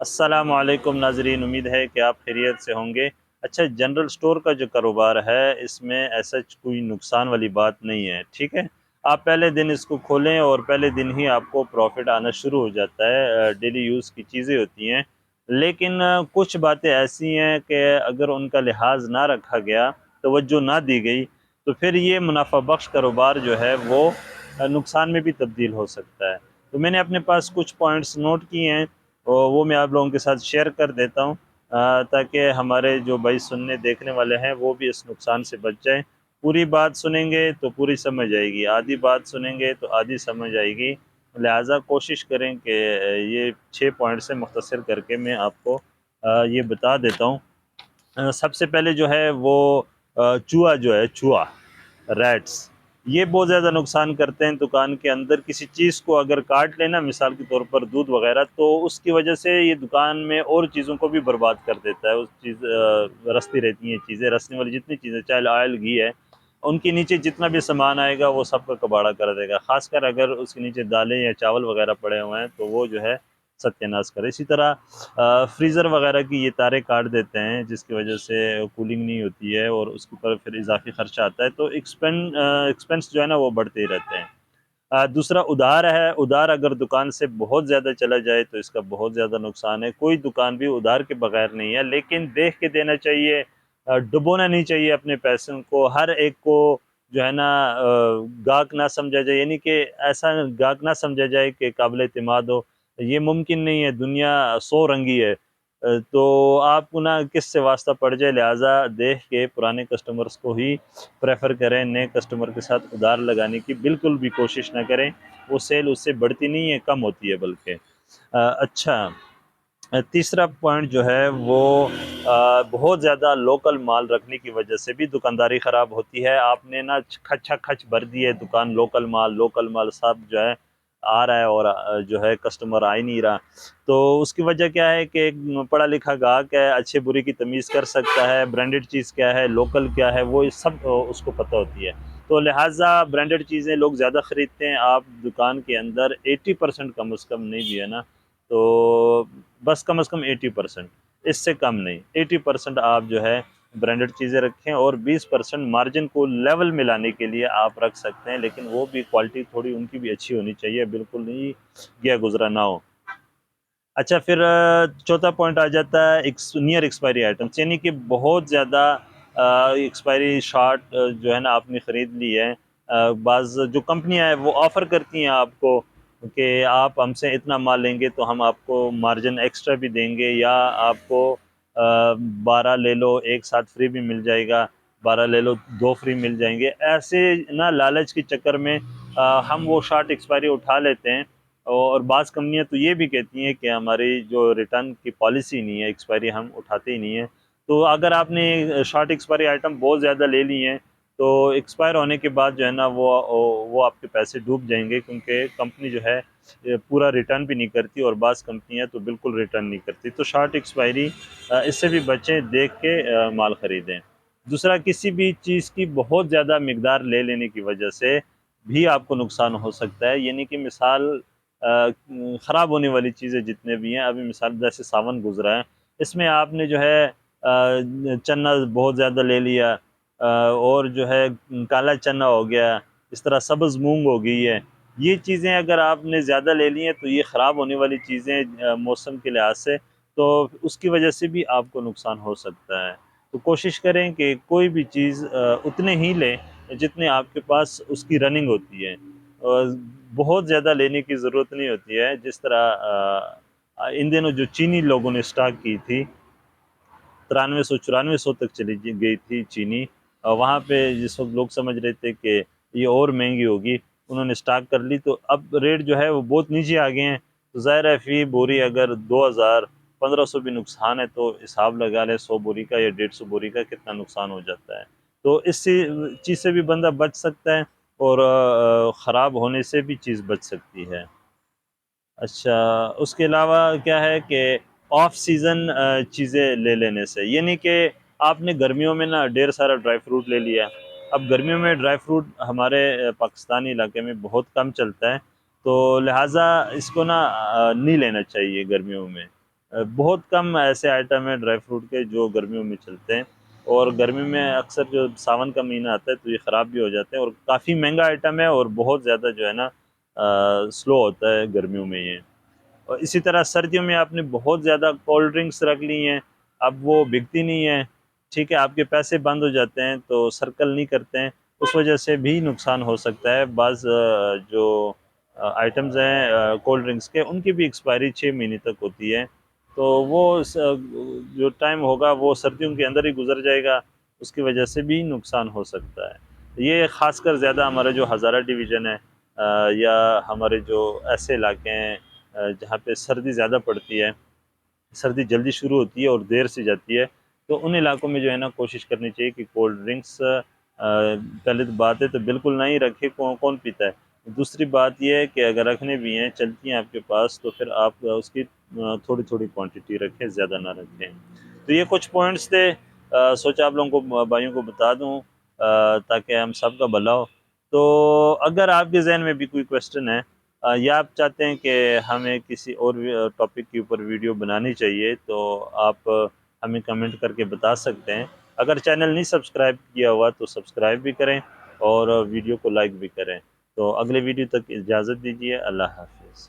अस्सलामु अलैकुम नाजरीन, उम्मीद है कि आप खैरियत से होंगे। अच्छा, जनरल स्टोर का जो कारोबार है इसमें ऐसा कोई नुकसान वाली बात नहीं है। ठीक है, आप पहले दिन इसको खोलें और पहले दिन ही आपको प्रॉफिट आना शुरू हो जाता है। डेली यूज़ की चीज़ें होती हैं, लेकिन कुछ बातें ऐसी हैं कि अगर उनका लिहाज ना रखा गया, तवज्जो ना दी गई, तो फिर ये मुनाफा बख्श कारोबार जो है वो नुकसान में भी तब्दील हो सकता है। तो मैंने अपने पास कुछ पॉइंट्स नोट किए हैं और वो मैं आप लोगों के साथ शेयर कर देता हूँ, ताकि हमारे जो भाई सुनने देखने वाले हैं वो भी इस नुकसान से बच जाएं। पूरी बात सुनेंगे तो पूरी समझ आएगी, आधी बात सुनेंगे तो आधी समझ आएगी। लिहाजा कोशिश करें कि ये 6 पॉइंट से मुख्तसर करके मैं आपको ये बता देता हूँ। सबसे पहले जो है वो चूहा जो है, चूहा, रैट्स, ये बहुत ज़्यादा नुकसान करते हैं। दुकान के अंदर किसी चीज़ को अगर काट लेना, मिसाल के तौर पर दूध वगैरह, तो उसकी वजह से ये दुकान में और चीज़ों को भी बर्बाद कर देता है। उस चीज़ रसती रहती हैं चीज़ें, रसने वाली जितनी चीज़ें, चाहे ऑयल, घी है, उनके नीचे जितना भी सामान आएगा वो सबका कबाड़ा कर देगा। खासकर अगर उसके नीचे दालें या चावल वगैरह पड़े हुए हैं तो वो जो है सत्यानाश करे। इसी तरह फ्रीज़र वगैरह की ये तारें काट देते हैं, जिसकी वजह से कूलिंग नहीं होती है और उसके ऊपर फिर इजाफी खर्चा आता है, तो एक्सपेंस जो है ना वो बढ़ते ही रहते हैं। दूसरा उधार है। उधार अगर दुकान से बहुत ज़्यादा चला जाए तो इसका बहुत ज़्यादा नुकसान है। कोई दुकान भी उधार के बगैर नहीं है, लेकिन देख के देना चाहिए। डुबोना नहीं चाहिए अपने पैसों को। हर एक को जो है ना गाहक ना समझा जाए, यानी कि ऐसा गाहक ना समझा जाए कि काबिल एतमाद हो। ये मुमकिन नहीं है, दुनिया सौ रंगी है। तो आपको ना किससे वास्ता पड़ जाए, लिहाजा देख के पुराने कस्टमर्स को ही प्रेफर करें। नए कस्टमर के साथ उधार लगाने की बिल्कुल भी कोशिश ना करें। वो सेल उससे बढ़ती नहीं है, कम होती है बल्कि। अच्छा, तीसरा पॉइंट जो है वो बहुत ज़्यादा लोकल माल रखने की वजह से भी दुकानदारी ख़राब होती है। आपने ना खचा खच भर दी है दुकान, लोकल माल सब जो है आ रहा है और जो है कस्टमर आ ही नहीं रहा। तो उसकी वजह क्या है कि एक पढ़ा लिखा गाहक है, अच्छे बुरे की तमीज़ कर सकता है, ब्रांडेड चीज़ क्या है, लोकल क्या है, वो सब उसको पता होती है। तो लिहाजा ब्रांडेड चीज़ें लोग ज़्यादा ख़रीदते हैं। आप दुकान के अंदर 80% कम अज़ कम नहीं भी है ना, तो बस कम से कम 80%, इससे कम नहीं, 80% आप जो है ब्रांडेड चीज़ें रखें और 20% मार्जिन को लेवल में लाने के लिए आप रख सकते हैं, लेकिन वो भी क्वालिटी थोड़ी उनकी भी अच्छी होनी चाहिए, बिल्कुल नहीं गया गुजरा ना हो। अच्छा, फिर चौथा पॉइंट आ जाता है नियर एक्सपायरी आइटम्स, यानी कि बहुत ज़्यादा एक्सपायरी शॉट जो है ना आपने ख़रीद ली है। बाज़ जो कंपनियां हैं वो ऑफ़र करती हैं आपको कि आप हमसे इतना माल लेंगे तो हम आपको मार्जिन एक्स्ट्रा भी देंगे, या आपको 12 ले लो एक साथ फ्री भी मिल जाएगा, 12 ले लो दो फ्री मिल जाएंगे। ऐसे ना लालच के चक्कर में हम वो शॉर्ट एक्सपायरी उठा लेते हैं। और बाज़ कंपनियां तो ये भी कहती हैं कि हमारी जो रिटर्न की पॉलिसी नहीं है, एक्सपायरी हम उठाते ही नहीं है। तो अगर आपने शॉर्ट एक्सपायरी आइटम बहुत ज़्यादा ले ली हैं तो एक्सपायर होने के बाद जो है ना वो आपके पैसे डूब जाएंगे, क्योंकि कंपनी जो है ये पूरा रिटर्न भी नहीं करती और बाज़ कंपनियां तो बिल्कुल रिटर्न नहीं करती। तो शॉर्ट एक्सपायरी इससे भी बचें, देख के माल ख़रीदें। दूसरा, किसी भी चीज़ की बहुत ज़्यादा मकदार ले लेने की वजह से भी आपको नुकसान हो सकता है, यानी कि मिसाल ख़राब होने वाली चीज़ें जितने भी हैं, अभी मिसाल जैसे सावन गुजरा है, इसमें आपने जो है चना बहुत ज़्यादा ले लिया, और जो है काला चना हो गया, इस तरह सब्ज़ मूंग हो गई है। ये चीज़ें अगर आपने ज़्यादा ले ली हैं तो ये ख़राब होने वाली चीज़ें मौसम के लिहाज से, तो उसकी वजह से भी आपको नुकसान हो सकता है। तो कोशिश करें कि कोई भी चीज़ उतने ही लें जितने आपके पास उसकी रनिंग होती है, और बहुत ज़्यादा लेने की ज़रूरत नहीं होती है। जिस तरह इन दिनों जो चीनी लोगों ने स्टॉक की थी, 9300 9400 तक चली गई थी चीनी। वहाँ पे जिस वक्त लोग समझ रहे थे कि ये और महंगी होगी, उन्होंने स्टॉक कर ली, तो अब रेट जो है वो बहुत नीचे आ गए हैं। तो ज़ाहिर है फी बोरी अगर 2000 1500 भी नुकसान है, तो हिसाब लगा लें 100 बोरी का या 150 बोरी का कितना नुकसान हो जाता है। तो इस चीज़ से भी बंदा बच सकता है और ख़राब होने से भी चीज़ बच सकती है। अच्छा, उसके अलावा क्या है कि ऑफ सीज़न चीज़ें ले लेने से, यानी कि आपने गर्मियों में ना ढेर सारा ड्राई फ्रूट ले लिया। अब गर्मियों में ड्राई फ्रूट हमारे पाकिस्तानी इलाके में बहुत कम चलता है, तो लिहाजा इसको ना नहीं लेना चाहिए गर्मियों में। बहुत कम ऐसे आइटम हैं ड्राई फ्रूट के जो गर्मियों में चलते हैं, और गर्मी में अक्सर जो सावन का महीना आता है तो ये ख़राब भी हो जाते हैं, और काफ़ी महंगा आइटम है और बहुत ज़्यादा जो है ना स्लो होता है गर्मियों में ये। और इसी तरह सर्दियों में आपने बहुत ज़्यादा कोल्ड ड्रिंक्स रख ली हैं, अब वो बिकती नहीं है, ठीक है, आपके पैसे बंद हो जाते हैं तो सर्कल नहीं करते हैं, उस वजह से भी नुकसान हो सकता है। बाज़ जो आइटम्स हैं कोल्ड ड्रिंक्स के, उनकी भी एक्सपायरी 6 महीने तक होती है, तो वो जो टाइम होगा वो सर्दियों के अंदर ही गुजर जाएगा, उसकी वजह से भी नुकसान हो सकता है। ये खासकर ज़्यादा हमारा जो हज़ारा डिवीज़न है या हमारे जो ऐसे इलाके हैं जहाँ पे सर्दी ज़्यादा पड़ती है, सर्दी जल्दी शुरू होती है और देर से जाती है, तो उन इलाकों में जो है ना कोशिश करनी चाहिए कि कोल्ड ड्रिंक्स पहले तो बात है तो बिल्कुल नहीं रखे, कौन कौन पीता है। दूसरी बात यह है कि अगर रखने भी हैं, चलती हैं आपके पास, तो फिर आप उसकी थोड़ी थोड़ी क्वांटिटी रखें, ज़्यादा ना रखें। तो ये कुछ पॉइंट्स थे, सोचा आप लोगों को भाइयों को बता दूं ताकि हम सब का भला हो। तो अगर आपके जहन में भी कोई क्वेश्चन है या आप चाहते हैं कि हमें किसी और टॉपिक के ऊपर वीडियो बनानी चाहिए, तो आप हमें कमेंट करके बता सकते हैं। अगर चैनल नहीं सब्सक्राइब किया हुआ तो सब्सक्राइब भी करें और वीडियो को लाइक भी करें। तो अगले वीडियो तक इजाज़त दीजिए। अल्लाह हाफिज़।